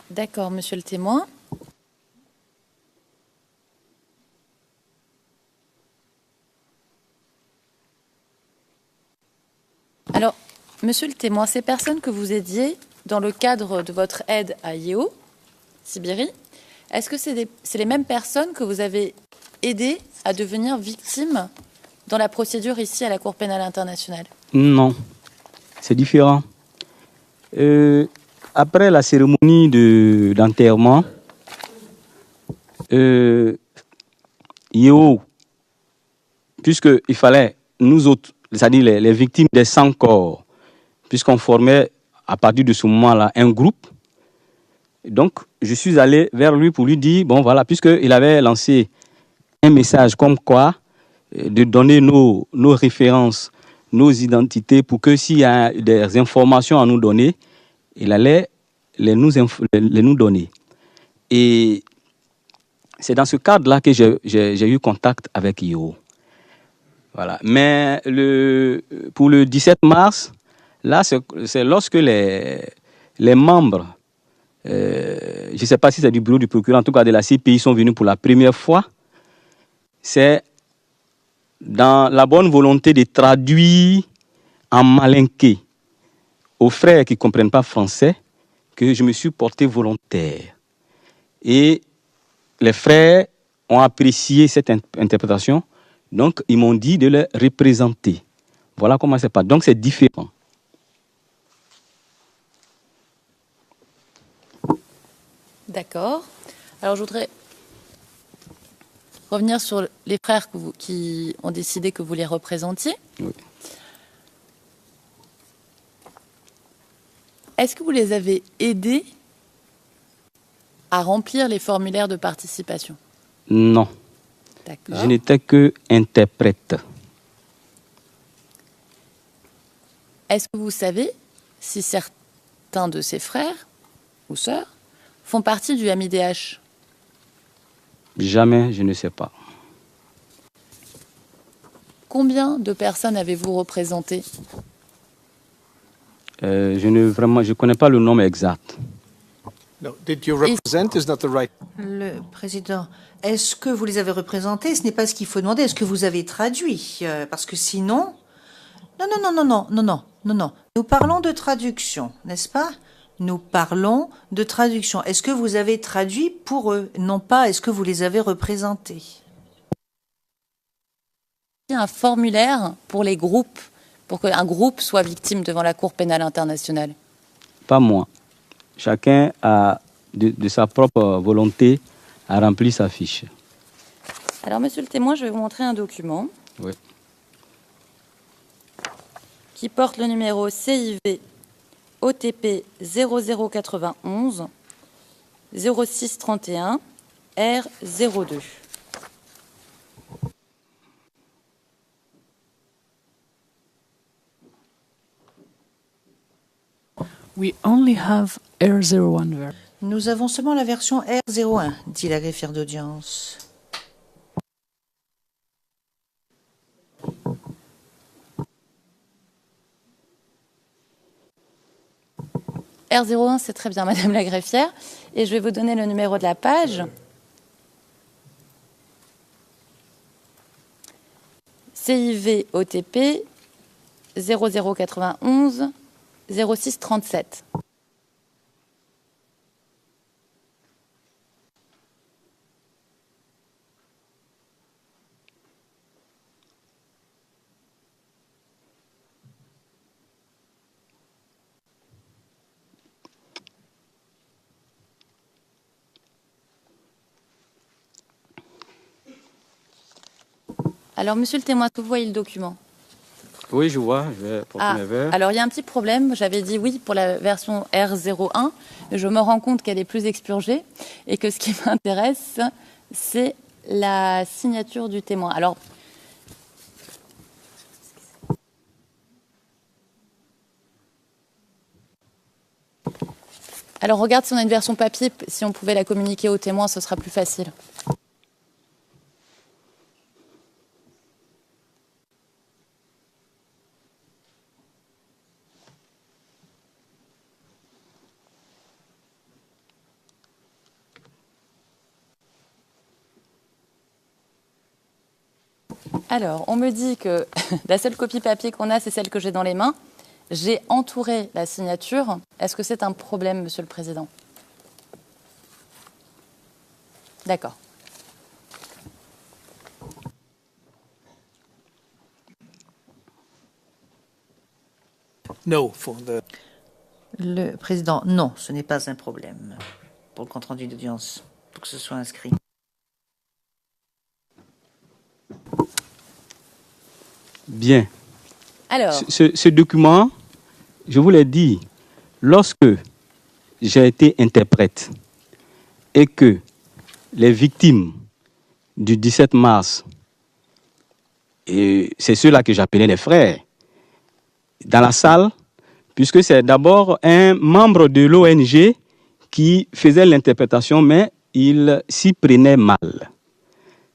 D'accord, monsieur le témoin. Alors, monsieur le témoin, ces personnes que vous aidiez dans le cadre de votre aide à Yeo, Sibérie, est-ce que c'est les mêmes personnes que vous avez aidées à devenir victimes dans la procédure ici à la Cour pénale internationale? Non, c'est différent. Après la cérémonie d'enterrement, Yeo, puisqu'il fallait, nous autres, c'est-à-dire les victimes des 100 corps, puisqu'on formait à partir de ce moment-là un groupe, donc je suis allé vers lui pour lui dire, bon voilà, puisqu'il avait lancé un message comme quoi, de donner nos références, nos identités, pour que s'il y a des informations à nous donner, il allait les nous donner. Et c'est dans ce cadre-là que j'ai eu contact avec Yeo. Voilà. Mais pour le 17 mars, là, c'est lorsque les membres, je ne sais pas si c'est du bureau du procureur, en tout cas de la CPI, sont venus pour la première fois. C'est dans la bonne volonté de traduire en malinqué aux frères qui ne comprennent pas français que je me suis porté volontaire. Et les frères ont apprécié cette interprétation, donc ils m'ont dit de les représenter. Voilà comment c'est pas. Donc c'est différent. D'accord. Alors je voudrais revenir sur les frères qui ont décidé que vous les représentiez. Oui. Est-ce que vous les avez aidés à remplir les formulaires de participation? Non. D'accord. Je n'étais que interprète. Est-ce que vous savez si certains de ces frères ou sœurs font partie du MIDH? Jamais, je ne sais pas. Combien de personnes avez-vous représenté? Je ne connais pas le nom exact. No. Did you represent is not the right. Le président, est-ce que vous les avez représentés? Ce n'est pas ce qu'il faut demander. Est-ce que vous avez traduit? Parce que sinon... Non. Nous parlons de traduction, n'est-ce pas? Nous parlons de traduction. Est-ce que vous avez traduit pour eux? Non pas, est-ce que vous les avez représentés? Il y a un formulaire pour les groupes, pour qu'un groupe soit victime devant la Cour pénale internationale? Pas moi. Chacun a, de sa propre volonté, a rempli sa fiche. Alors, monsieur le témoin, je vais vous montrer un document. Oui. Qui porte le numéro CIV OTP 0091 0631 R02. We only have R01 version. Nous avons seulement la version R01, dit la greffière d'audience. R01, c'est très bien, madame la greffière. Et je vais vous donner le numéro de la page. CIV OTP 0091 0637. Alors, monsieur le témoin, vous voyez le document? Oui, je vois. Je vais porter mes verres. Alors, il y a un petit problème. J'avais dit oui pour la version R01. Je me rends compte qu'elle est plus expurgée et que ce qui m'intéresse, c'est la signature du témoin. Alors, regarde si on a une version papier. Si on pouvait la communiquer au témoin, ce sera plus facile. Alors, on me dit que la seule copie papier qu'on a, c'est celle que j'ai dans les mains. J'ai entouré la signature. Est-ce que c'est un problème, Monsieur le Président? D'accord. No, for the Le président, non, ce n'est pas un problème pour le compte-rendu d'audience, pour que ce soit inscrit. Bien. Alors, Ce document, je vous l'ai dit, lorsque j'ai été interprète et que les victimes du 17 mars, et c'est ceux-là que j'appelais les frères, dans la salle, puisque c'est d'abord un membre de l'ONG qui faisait l'interprétation, mais il s'y prenait mal.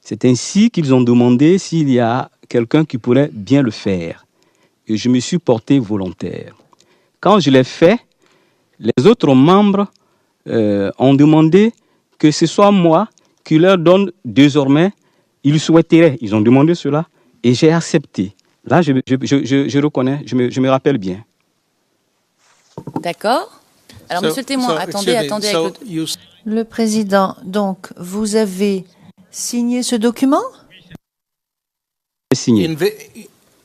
C'est ainsi qu'ils ont demandé s'il y a quelqu'un qui pourrait bien le faire. Et je me suis porté volontaire. Quand je l'ai fait, les autres membres ont demandé que ce soit moi qui leur donne désormais, ils souhaiteraient, ils ont demandé cela, et j'ai accepté. Là, je reconnais, je me rappelle bien. d'accord. Alors, Monsieur le témoin, attendez. Avec Le président, donc, vous avez signé ce document? J'ai signé.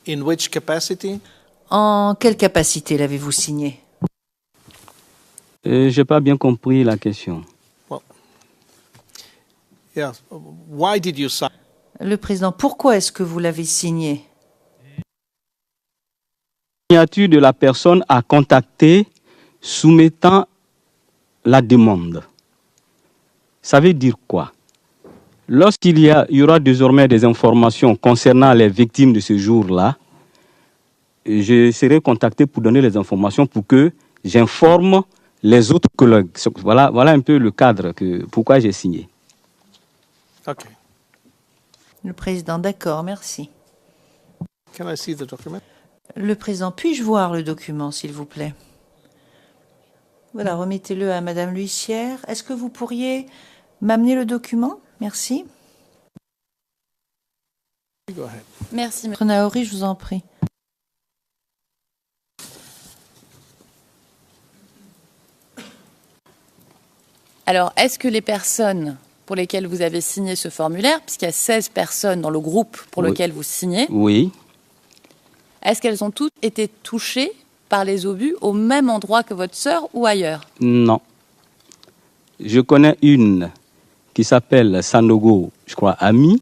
in which capacity? En quelle capacité l'avez-vous signé? Je n'ai pas bien compris la question. Well, yeah. Why did you sign? Le président, pourquoi est-ce que vous l'avez signé? Signature de la personne à contacter soumettant la demande. Ça veut dire quoi? Lorsqu'il y aura désormais des informations concernant les victimes de ce jour-là, je serai contacté pour donner les informations pour que j'informe les autres collègues. Voilà un peu le cadre, pourquoi j'ai signé. Okay. Le président, d'accord, merci. Can I see the document? Le président, puis-je voir le document, s'il vous plaît? Voilà, remettez-le à Madame l'huissière. Est-ce que vous pourriez m'amener le document? Merci. Go ahead. Merci, Maître Naori, je vous en prie. Alors, est-ce que les personnes pour lesquelles vous avez signé ce formulaire, puisqu'il y a 16 personnes dans le groupe pour Oui. lequel vous signez, Oui. est-ce qu'elles ont toutes été touchées par les obus au même endroit que votre sœur ou ailleurs? Non. Je connais une qui s'appelle Sanogo, je crois, Ami,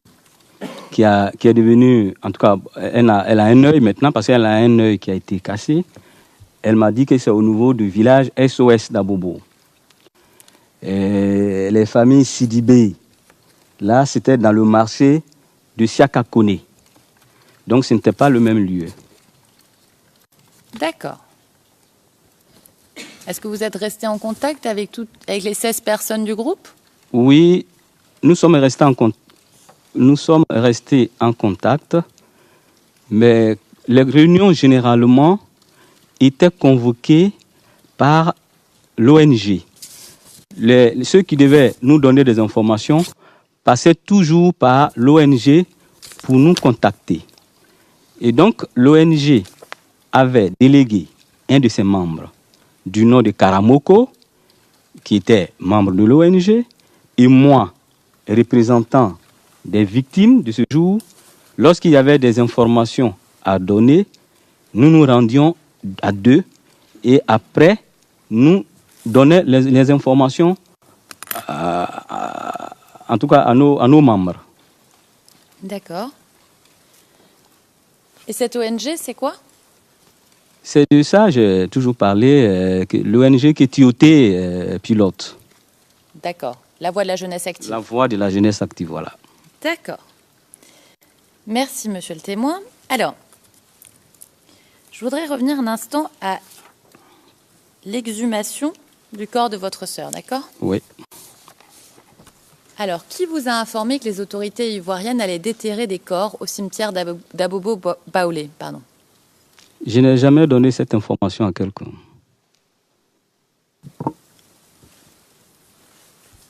qui est devenue, en tout cas, elle a un œil maintenant parce qu'elle a un œil qui a été cassé. Elle m'a dit que c'est au niveau du village SOS d'Abobo. Et les familles Sidibé, là, c'était dans le marché de Siakakone. Donc, ce n'était pas le même lieu. D'accord. Est-ce que vous êtes resté en contact avec les 16 personnes du groupe? Oui, nous sommes restés en contact, mais les réunions généralement étaient convoquées par l'ONG. Ceux qui devaient nous donner des informations passaient toujours par l'ONG pour nous contacter. Et donc l'ONG avait délégué un de ses membres du nom de Karamoko, qui était membre de l'ONG, et moi, représentant des victimes de ce jour, lorsqu'il y avait des informations à donner, nous nous rendions à deux et après, nous donnions les informations, en tout cas à nos membres. D'accord. Et cette ONG, c'est quoi? C'est de ça que j'ai toujours parlé, l'ONG qui est Tioté pilote. D'accord. La Voix de la jeunesse active. La Voix de la jeunesse active, voilà. D'accord. Merci, monsieur le témoin. Alors, je voudrais revenir un instant à l'exhumation du corps de votre sœur, d'accord? Oui. Alors, qui vous a informé que les autorités ivoiriennes allaient déterrer des corps au cimetière d'Abobo-Baoulé, pardon? Je n'ai jamais donné cette information à quelqu'un.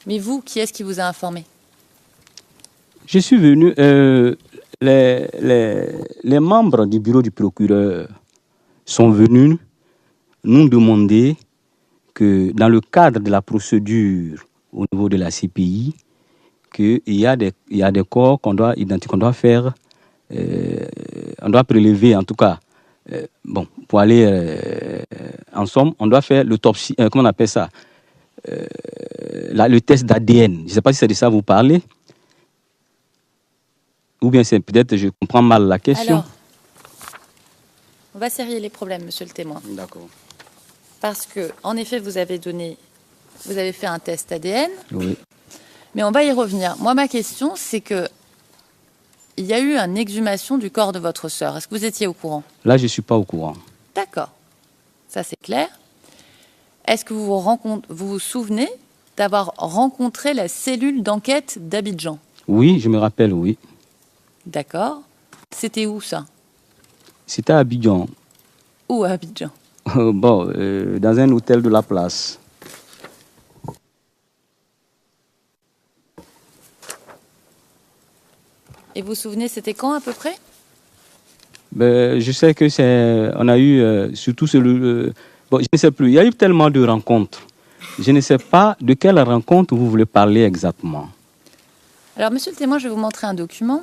Mais vous, qui est-ce qui vous a informé? Je suis venu, les membres du bureau du procureur sont venus nous demander que dans le cadre de la procédure au niveau de la CPI, qu'il y a des corps qu'on doit identifier, qu'on doit faire, on doit prélever en tout cas, pour aller en somme, on doit faire l'autopsie, comment on appelle ça, le test d'ADN. Je ne sais pas si c'est de ça que vous parlez, ou bien c'est peut-être je comprends mal la question. Alors, on va serrer les problèmes, monsieur le témoin. D'accord. Parce que, en effet, vous avez fait un test ADN, Oui. mais on va y revenir. Moi, ma question, c'est que il y a eu une exhumation du corps de votre sœur. Est-ce que vous étiez au courant? Là, je ne suis pas au courant. D'accord. Ça, c'est clair. Est-ce que vous vous souvenez d'avoir rencontré la cellule d'enquête d'Abidjan? Oui, je me rappelle, oui. D'accord. C'était où, ça? C'était à Abidjan. Où, à Abidjan? Dans un hôtel de la place. Et vous vous souvenez, c'était quand, à peu près? Je sais que on a eu surtout je ne sais plus. Il y a eu tellement de rencontres. Je ne sais pas de quelle rencontre vous voulez parler exactement. Alors, monsieur le témoin, je vais vous montrer un document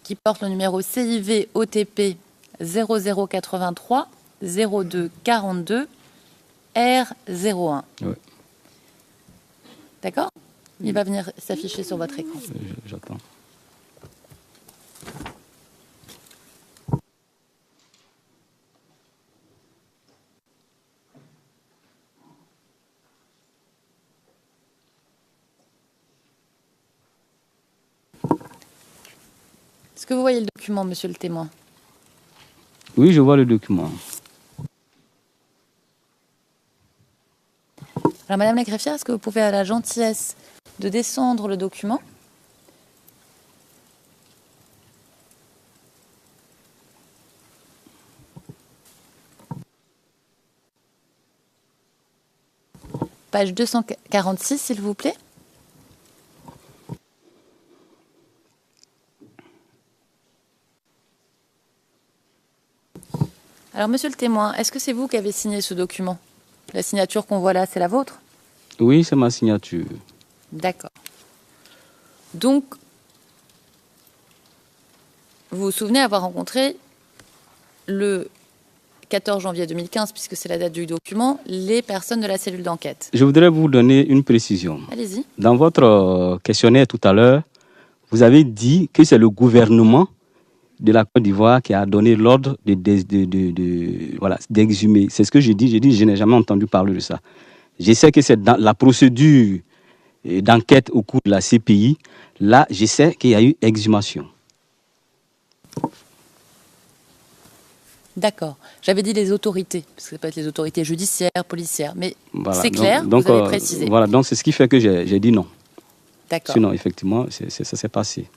qui porte le numéro CIV OTP 0083 02 42 R01. Oui. D'accord? Il va venir s'afficher sur votre écran. J'attends. Est-ce que vous voyez le document, monsieur le témoin? Oui, je vois le document. Alors, madame la greffière, est-ce que vous pouvez avoir la gentillesse de descendre le document? Page 246, s'il vous plaît. Alors, monsieur le témoin, est-ce que c'est vous qui avez signé ce document? La signature qu'on voit là, c'est la vôtre? Oui, c'est ma signature. D'accord. Donc, vous vous souvenez avoir rencontré le 14 janvier 2015, puisque c'est la date du document, les personnes de la cellule d'enquête. Je voudrais vous donner une précision. Allez-y. Dans votre questionnaire tout à l'heure, vous avez dit que c'est le gouvernement de la Côte d'Ivoire qui a donné l'ordre d'exhumer. C'est ce que j'ai dit. J'ai dit, je n'ai jamais entendu parler de ça. Je sais que c'est dans la procédure d'enquête au cours de la CPI. Là, je sais qu'il y a eu exhumation. D'accord. J'avais dit les autorités, parce que ça peut être les autorités judiciaires, policières, mais Voilà. c'est clair, donc, vous avez précisé. Voilà, donc c'est ce qui fait que j'ai dit non. D'accord. Sinon, effectivement, ça s'est passé.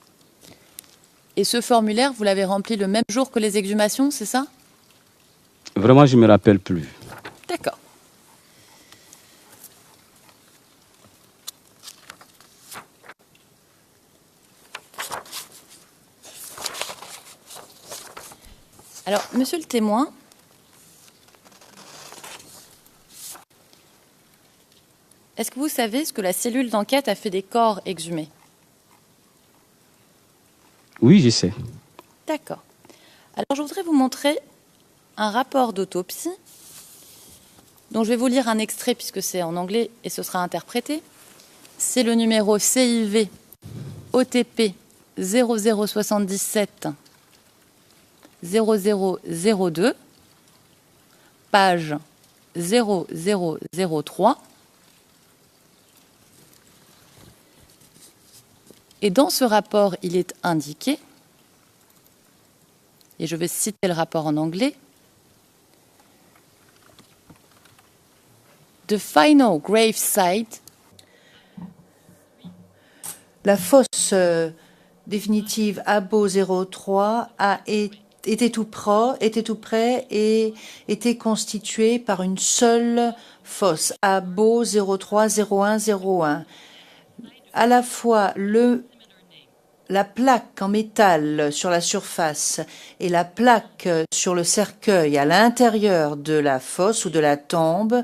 Et ce formulaire, vous l'avez rempli le même jour que les exhumations, c'est ça? Vraiment, je ne me rappelle plus. D'accord. Alors, monsieur le témoin, est-ce que vous savez ce que la cellule d'enquête a fait des corps exhumés? Oui, je sais. D'accord. Alors, je voudrais vous montrer un rapport d'autopsie dont je vais vous lire un extrait puisque c'est en anglais et ce sera interprété. C'est le numéro CIV OTP 0077 0002, page 0003. Et dans ce rapport, il est indiqué, et je vais citer le rapport en anglais, The final grave site. La fosse définitive Abo 03 était tout près et était constituée par une seule fosse, Abo 03 01 01. À la fois la plaque en métal sur la surface et la plaque sur le cercueil à l'intérieur de la fosse ou de la tombe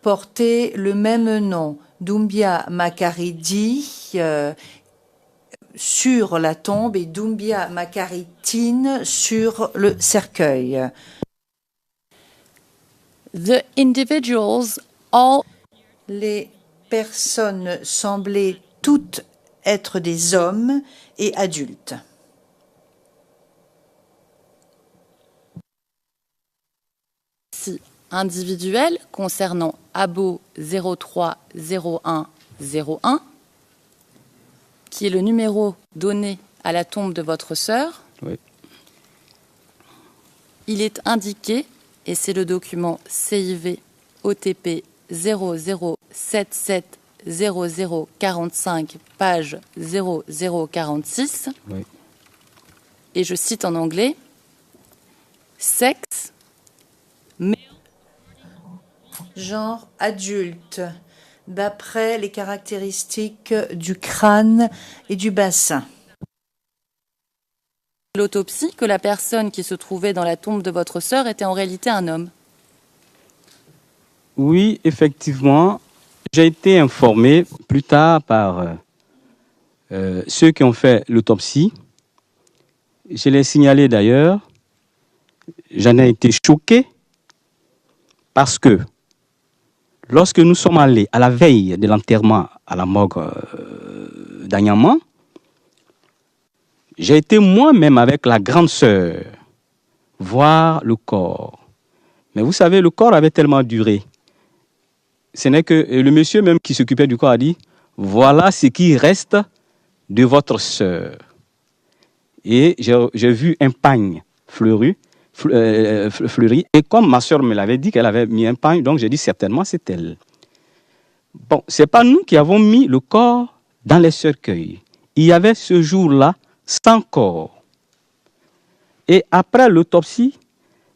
portaient le même nom, Doumbia Makaridi, sur la tombe et Doumbia Makaritine sur le cercueil. The individuals all Les personnes semblaient toutes être des hommes et adultes. si individuels concernant Abo 030101, qui est le numéro donné à la tombe de votre sœur. Oui. Il est indiqué, et c'est le document CIV OTP 00770045, page 0046, Oui. et je cite en anglais, sexe, Genre adulte, d'après les caractéristiques du crâne et du bassin. l'autopsie, que la personne qui se trouvait dans la tombe de votre sœur était en réalité un homme. Oui, effectivement, j'ai été informé plus tard par ceux qui ont fait l'autopsie. Je l'ai signalé d'ailleurs. J'en ai été choqué parce que lorsque nous sommes allés à la veille de l'enterrement à la morgue d'Agnaman, j'ai été moi-même avec la grande sœur voir le corps. Mais vous savez, le corps avait tellement duré. Ce n'est que le monsieur même qui s'occupait du corps a dit, voilà ce qui reste de votre sœur. Et j'ai vu un pagne fleuri. Et comme ma sœur me l'avait dit qu'elle avait mis un pagne, donc j'ai dit certainement c'est elle. Bon, ce n'est pas nous qui avons mis le corps dans les cercueils. Il y avait ce jour-là 100 corps. Et après l'autopsie,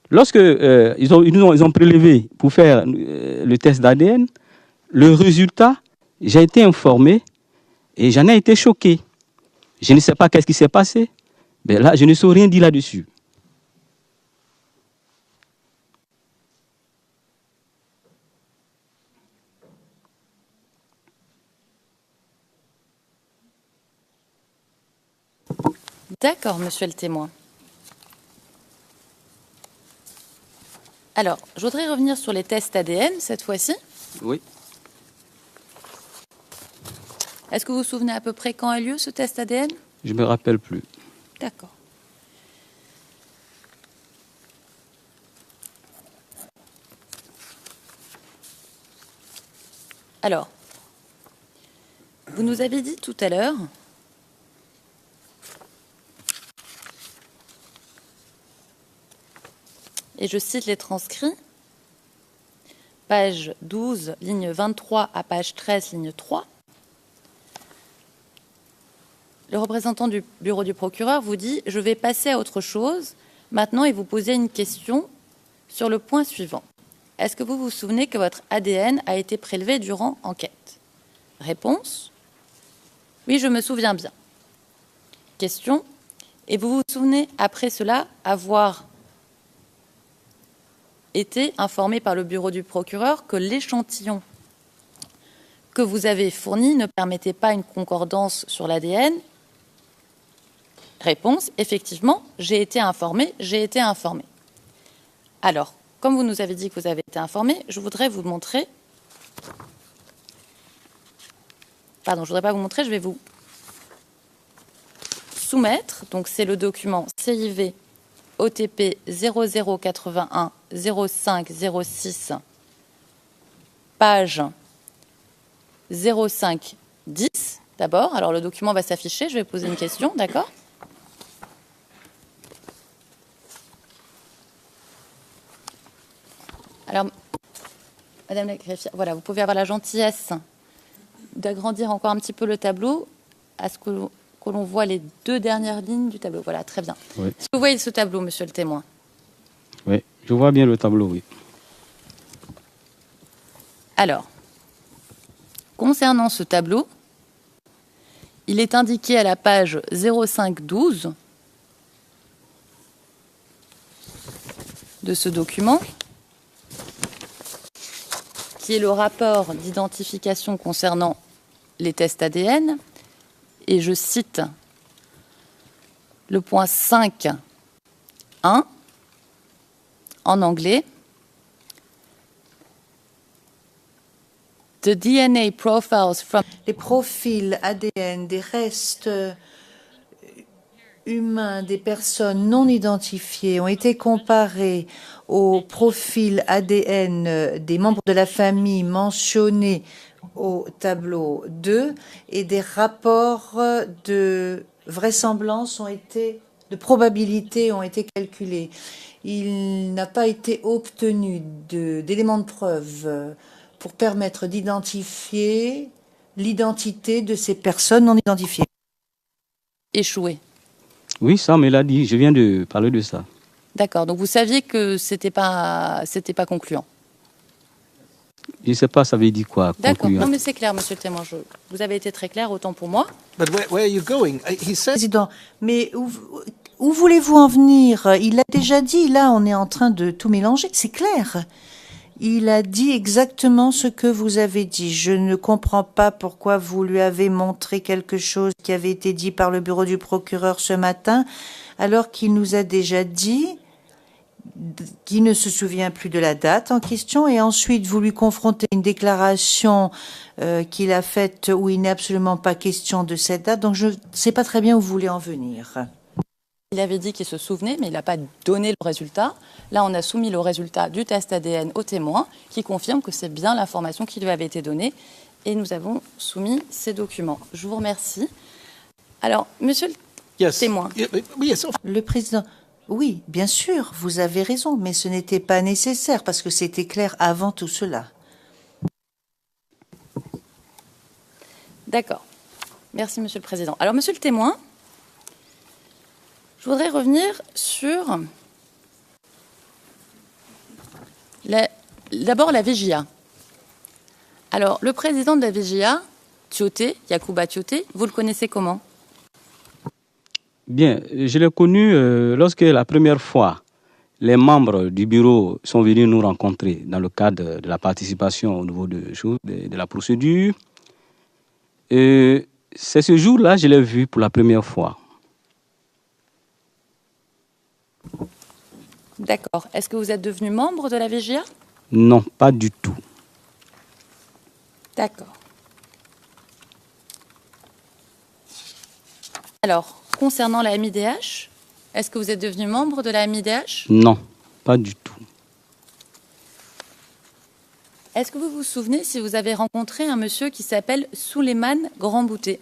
lorsque ils ont prélevé pour faire le test d'ADN, le résultat, j'ai été informé et j'en ai été choqué. Je ne sais pas qu'est-ce qui s'est passé. Mais là, je ne sais rien dire là-dessus. D'accord, monsieur le témoin. Alors, je voudrais revenir sur les tests ADN cette fois-ci. Oui. Est-ce que vous vous souvenez à peu près quand a lieu ce test ADN? Je ne me rappelle plus. D'accord. Alors, vous nous avez dit tout à l'heure et je cite les transcrits, page 12, ligne 23 à page 13, ligne 3. Le représentant du bureau du procureur vous dit « Je vais passer à autre chose maintenant et vous poser une question sur le point suivant. Est-ce que vous vous souvenez que votre ADN a été prélevé durant enquête ?» Réponse « Oui, je me souviens bien. » Question « Et vous vous souvenez après cela avoir été informé par le bureau du procureur que l'échantillon que vous avez fourni ne permettait pas une concordance sur l'ADN? Réponse, effectivement, j'ai été informé. Alors, comme vous nous avez dit que vous avez été informé, je voudrais vous montrer... Pardon, je ne voudrais pas vous montrer, je vais vous soumettre. Donc, c'est le document CIV OTP 0081 05 06, page 05 10. D'abord, alors le document va s'afficher, je vais poser une question, d'accord? Alors, Madame la greffière, voilà, vous pouvez avoir la gentillesse d'agrandir encore un petit peu le tableau à ce que l'on voit les deux dernières lignes du tableau. Voilà, très bien. Oui. Est-ce que vous voyez ce tableau, monsieur le témoin? Oui, je vois bien le tableau, oui. Alors, concernant ce tableau, Il est indiqué à la page 0512 de ce document, qui est le rapport d'identification concernant les tests ADN. Et je cite le point 5.1 en anglais. The DNA profiles from... Les profils ADN des restes humains des personnes non identifiées ont été comparés au profil ADN des membres de la famille mentionnés au tableau 2 et des rapports de vraisemblance de probabilité ont été calculés. Il n'a pas été obtenu d'éléments de preuve pour permettre d'identifier l'identité de ces personnes non identifiées. échoué. Oui, ça, on me l'a dit. Je viens de parler de ça. D'accord. Donc vous saviez que c'était pas concluant. Je ne sais pas, ça veut dire quoi. D'accord. concluant. Non, mais c'est clair, monsieur le témoin. Vous avez été très clair, autant pour moi. But where are you going? He said Président, mais où voulez-vous en venir? Il a déjà dit, là, on est en train de tout mélanger, c'est clair. Il a dit exactement ce que vous avez dit. Je ne comprends pas pourquoi vous lui avez montré quelque chose qui avait été dit par le bureau du procureur ce matin, alors qu'il nous a déjà dit qu'il ne se souvient plus de la date en question, et ensuite vous lui confrontez une déclaration qu'il a faite où il n'est absolument pas question de cette date. Donc je ne sais pas très bien où vous voulez en venir. Il avait dit qu'il se souvenait, mais il n'a pas donné le résultat. Là, on a soumis le résultat du test ADN au témoin, qui confirme que c'est bien l'information qui lui avait été donnée. Et nous avons soumis ces documents. Je vous remercie. Alors, monsieur le yes. témoin, Yes. Le président, oui, bien sûr, vous avez raison, mais ce n'était pas nécessaire parce que c'était clair avant tout cela. d'accord. Merci, monsieur le président. Alors, monsieur le témoin, je voudrais revenir sur d'abord la VJA. Alors, le président de la VJA, Tioté, Yacouba Tioté, vous le connaissez comment? Bien, je l'ai connu lorsque la première fois, les membres du bureau sont venus nous rencontrer dans le cadre de la participation au niveau de la procédure. Et c'est ce jour-là que je l'ai vu pour la première fois. D'accord. Est-ce que vous êtes devenu membre de la VJA? Non, pas du tout. D'accord. Alors, concernant la MIDH, est-ce que vous êtes devenu membre de la MIDH? Non, pas du tout. Est-ce que vous vous souvenez si vous avez rencontré un monsieur qui s'appelle Souleymane Grandbouté?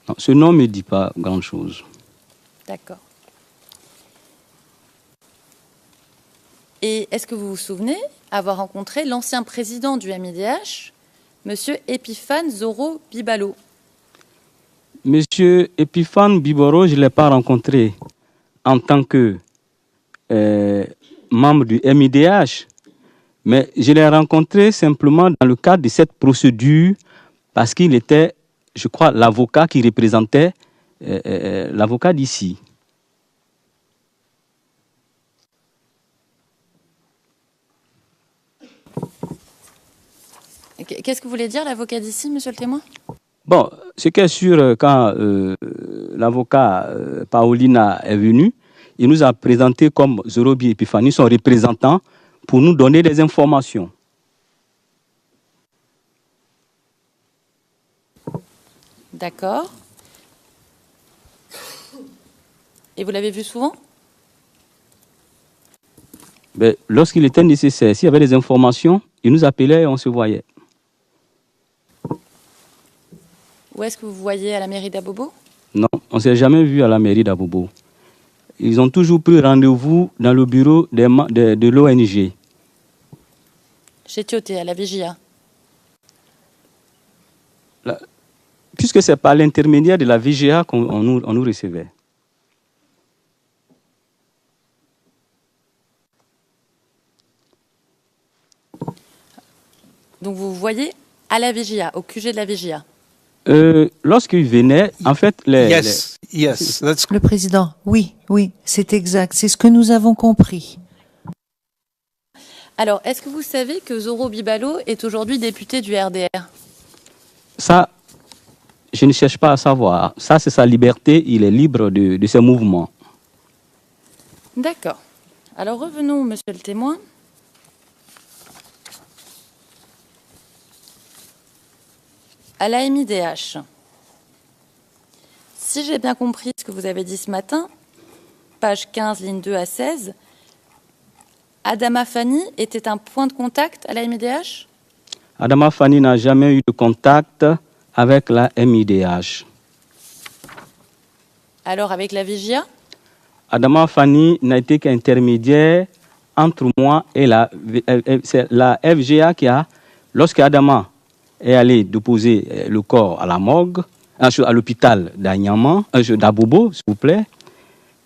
Non, ce nom ne me dit pas grand-chose. D'accord. Et est-ce que vous vous souvenez avoir rencontré l'ancien président du MIDH, monsieur Epiphane Zoro Bibalo? Monsieur Epiphane Biboro, je ne l'ai pas rencontré en tant que membre du MIDH, mais je l'ai rencontré simplement dans le cadre de cette procédure parce qu'il était, je crois, l'avocat qui représentait l'avocat d'ici. Qu'est-ce que voulait dire l'avocat d'ici, monsieur le témoin? Bon, ce qui est sûr, quand l'avocat Paolina est venu, il nous a présenté comme Zorobi Epiphanie, son représentant, pour nous donner des informations. D'accord. Et vous l'avez vu souvent? Ben, lorsqu'il était nécessaire, s'il y avait des informations, il nous appelait et on se voyait. Où est-ce que vous voyez à la mairie d'Abobo? Non, on ne s'est jamais vu à la mairie d'Abobo. Ils ont toujours pris rendez-vous dans le bureau de l'ONG. Chez Tioté, à la VJA. Puisque c'est par l'intermédiaire de la VGA qu'on nous recevait. Donc vous voyez à la VJA, au QG de la VJA. Lorsqu'il venait, en fait, Yes, that's Le président, oui, c'est exact. C'est ce que nous avons compris. Alors, est-ce que vous savez que Zoro Bibalo est aujourd'hui député du RDR? ça, je ne cherche pas à savoir. Ça, c'est sa liberté. Il est libre de ses mouvements. D'accord. Alors, revenons, monsieur le témoin. À la MIDH. Si j'ai bien compris ce que vous avez dit ce matin, page 15, ligne 2 à 16, Adama Fanny était un point de contact à la MIDH? Adama Fanny n'a jamais eu de contact avec la MIDH. Alors, avec la Vigia? Adama Fanny n'a été qu'intermédiaire entre moi et c'est la FGA qui a, lorsque Adama est allé déposer le corps à la morgue, à l'hôpital d'Abobo, s'il vous plaît,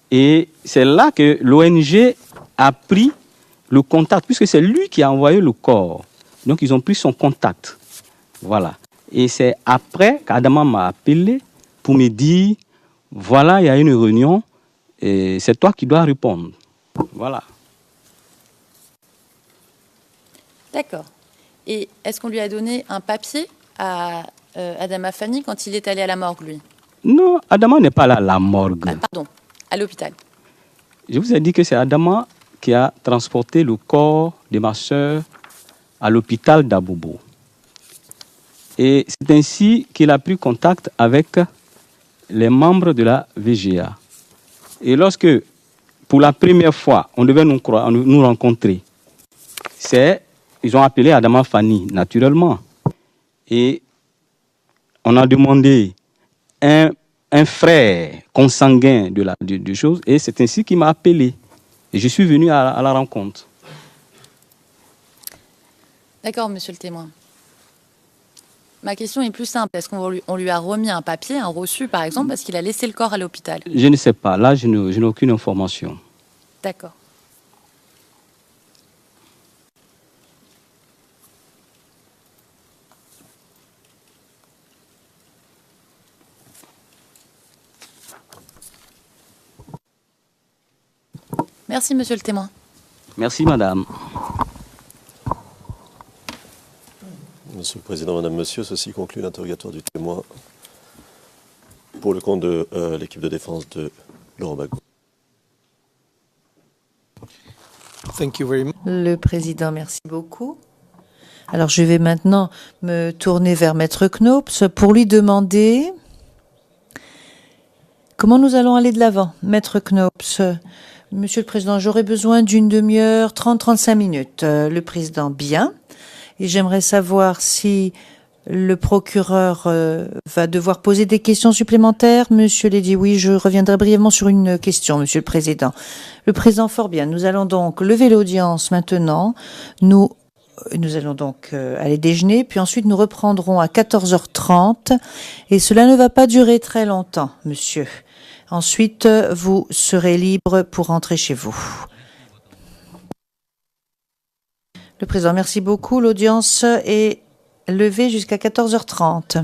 et c'est là que l'ONG a pris le contact, puisque c'est lui qui a envoyé le corps. Donc, ils ont pris son contact. Voilà. Et c'est après qu'Adama m'a appelé pour me dire, voilà, il y a une réunion, et c'est toi qui dois répondre. Voilà. D'accord. Et est-ce qu'on lui a donné un papier à Adama Fanny quand il est allé à la morgue, lui? Non, Adama n'est pas là à la morgue. Ah, pardon, à l'hôpital. Je vous ai dit que c'est Adama qui a transporté le corps de ma sœur à l'hôpital d'Abobo. Et c'est ainsi qu'il a pris contact avec les membres de la VGA. Et lorsque, pour la première fois, on devait nous rencontrer, ils ont appelé Adama Fanny, naturellement. Et on a demandé un frère consanguin de choses, et c'est ainsi qu'il m'a appelé. Et je suis venu à la rencontre. D'accord, monsieur le témoin. Ma question est plus simple. Est-ce qu'on lui a remis un papier, un reçu, par exemple, parce qu'il a laissé le corps à l'hôpital? Je ne sais pas. Là, je n'ai aucune information. D'accord. Merci, monsieur le témoin. Merci, madame. Monsieur le Président, Madame, Monsieur, ceci conclut l'interrogatoire du témoin pour le compte de l'équipe de défense de Laurent Gbagbo. thank you very much. Le président, merci beaucoup. Alors, je vais maintenant me tourner vers Maître Knops pour lui demander comment nous allons aller de l'avant. Maître Knops, Monsieur le Président, j'aurais besoin d'une demi-heure, 30-35 minutes. Le Président, bien. Et j'aimerais savoir si le procureur va devoir poser des questions supplémentaires. Monsieur l'a dit, oui, je reviendrai brièvement sur une question, Monsieur le Président. Le Président, fort bien. Nous allons donc lever l'audience maintenant. Nous allons donc aller déjeuner, puis ensuite nous reprendrons à 14h30. Et cela ne va pas durer très longtemps, monsieur. Ensuite, vous serez libre pour rentrer chez vous. Le Président, merci beaucoup. L'audience est levée jusqu'à 14h30.